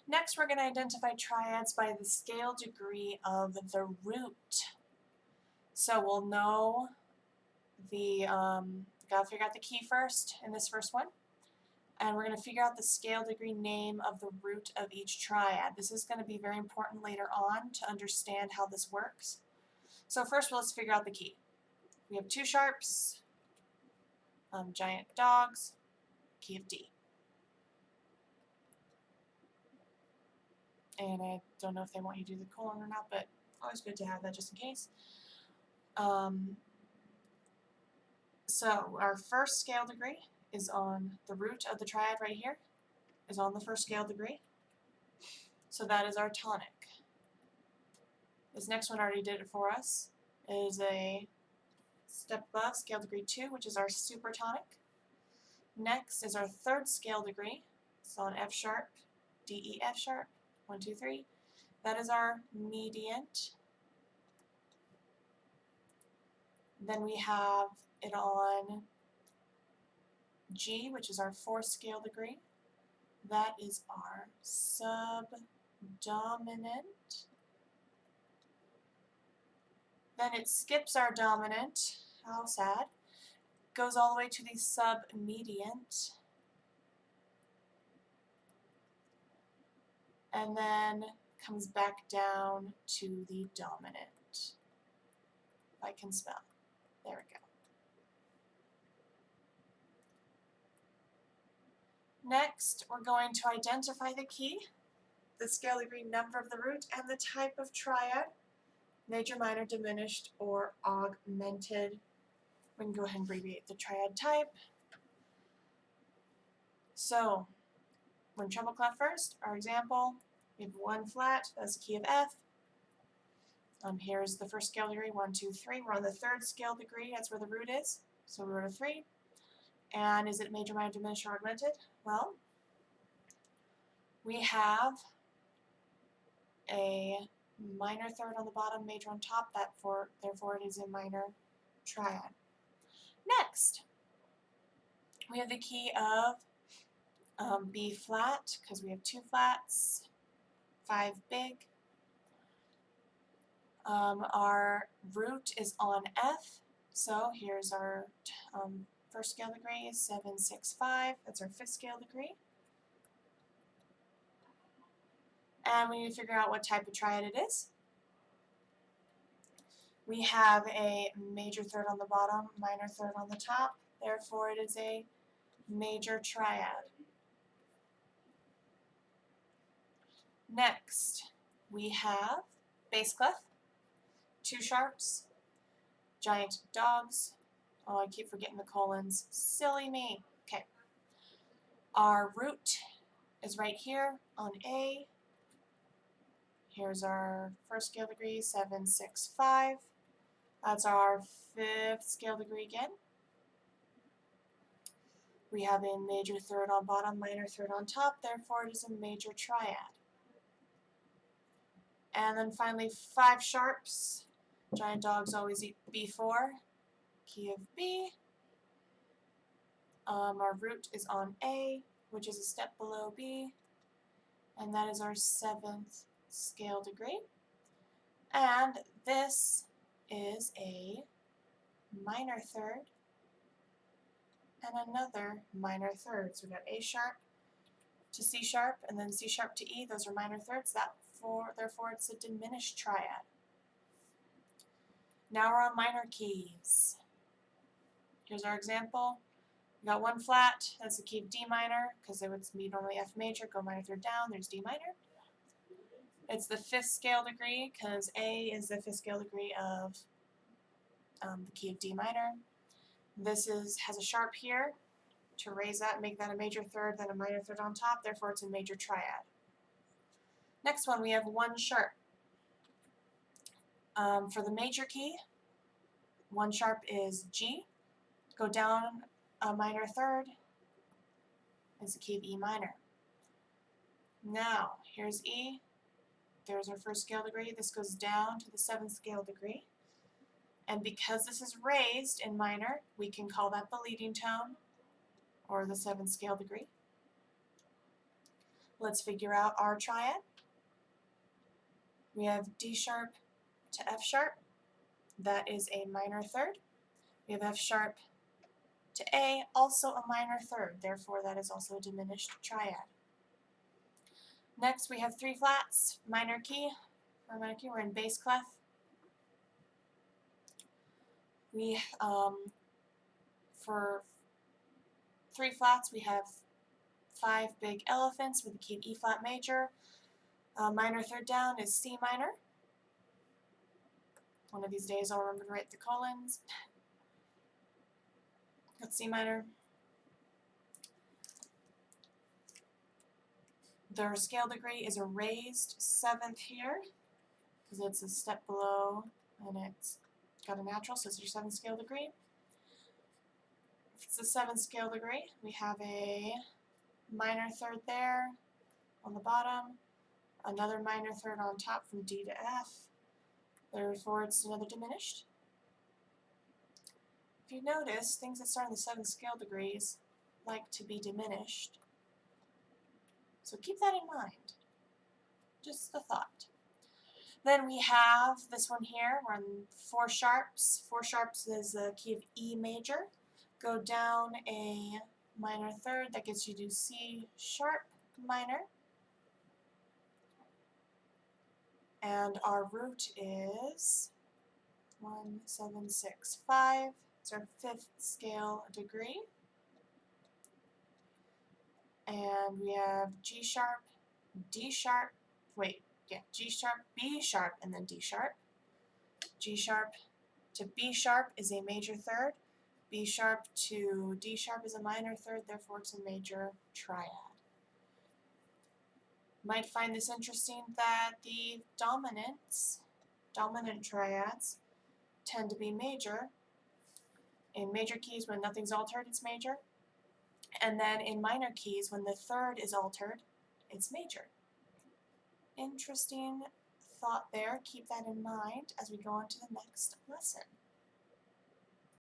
Next, we're going to identify triads by the scale degree of the root. So we'll know gotta figure out the key first in this first one. And we're going to figure out the scale degree name of the root of each triad. This is going to be very important later on to understand how this works. So first, let's figure out the key. We have two sharps, giant dogs, key of D. And I don't know if they want you to do the colon or not, but always good to have that just in case. So our first scale degree is on the root of the triad right here, is on the first scale degree. So that is our tonic. This next one already did it for us. It is a step above, scale degree 2, which is our supertonic. Next is our third scale degree. It's on F sharp, D, E, F sharp, 1, 2, 3. That is our mediant. Then we have it on G, which is our fourth scale degree. That is our subdominant. Then it skips our dominant. How sad. Goes all the way to the submediant. And then comes back down to the dominant. If I can spell. There we go. Next, we're going to identify the key, the scale degree number of the root, and the type of triad, major, minor, diminished, or augmented. We can go ahead and abbreviate the triad type. So, we're in treble clef first. Our example, we have 1 flat, that's the key of F. Here's the first scale degree, 1, 2, 3. We're on the third scale degree, that's where the root is. So we wrote a 3. And is it major, minor, diminished, or augmented? Well, we have a minor third on the bottom, major on top, therefore it is a minor triad. Next, we have the key of B flat, because we have 2 flats, 5 big. Our root is on F, so here's our first scale degree, 7, 6, 5. That's our fifth scale degree. And we need to figure out what type of triad it is. We have a major third on the bottom, minor third on the top. Therefore, it is a major triad. Next, we have bass clef, 2 sharps, giant dogs. Oh, I keep forgetting the colons. Silly me. Okay. Our root is right here on A. Here's our first scale degree, 7, 6, 5. That's our fifth scale degree again. We have a major third on bottom, minor third on top, therefore it is a major triad. And then finally 5 sharps. Giant dogs always eat B4. Key of B. Our root is on A, which is a step below B. And that is our 7th scale degree. And this is a minor third and another minor third. So we've got A sharp to C sharp and then C sharp to E. Those are minor thirds. Therefore, it's a diminished triad. Now we're on minor keys. Here's our example. We got 1 flat. That's the key of D minor because it would be normally F major. Go minor third down. There's D minor. It's the 5th scale degree because A is the 5th scale degree of the key of D minor. This has a sharp here to raise that and make that a major third, then a minor third on top. Therefore, it's a major triad. Next one, we have 1 sharp. For the major key, 1 sharp is G. Go down a minor third is the key of E minor. Now, here's E. There's our first scale degree. This goes down to the 7th scale degree. And because this is raised in minor, we can call that the leading tone, or the 7th scale degree. Let's figure out our triad. We have D sharp to F sharp. That is a minor third. We have F sharp to A, also a minor third. Therefore, that is also a diminished triad. Next, we have 3 flats, minor key. We're in bass clef. We, for 3 flats, we have 5 big elephants with the key of E flat major. Minor third down is C minor. One of these days I'll remember to write the colons. That's C minor. Their scale degree is a raised 7th here, because it's a step below and it's got a natural, so it's your 7th scale degree. If it's a 7th scale degree, we have a minor third there on the bottom, another minor third on top from D to F. Therefore, it's another diminished. If you notice, things that start in the 7th scale degrees like to be diminished. So keep that in mind. Just a thought. Then we have this one here. We're on 4 sharps. 4 sharps is the key of E major. Go down a minor third. That gets you to C sharp minor. And our root is 1, 7, 6, 5. It's our 5th scale degree. And we have G sharp, D sharp, G sharp, B sharp, and then D sharp. G sharp to B sharp is a major third. B sharp to D sharp is a minor third, therefore it's a major triad. You might find this interesting that the dominant triads, tend to be major. In major keys, when nothing's altered, it's major. And then in minor keys, when the third is altered, it's major. Interesting thought there. Keep that in mind as we go on to the next lesson.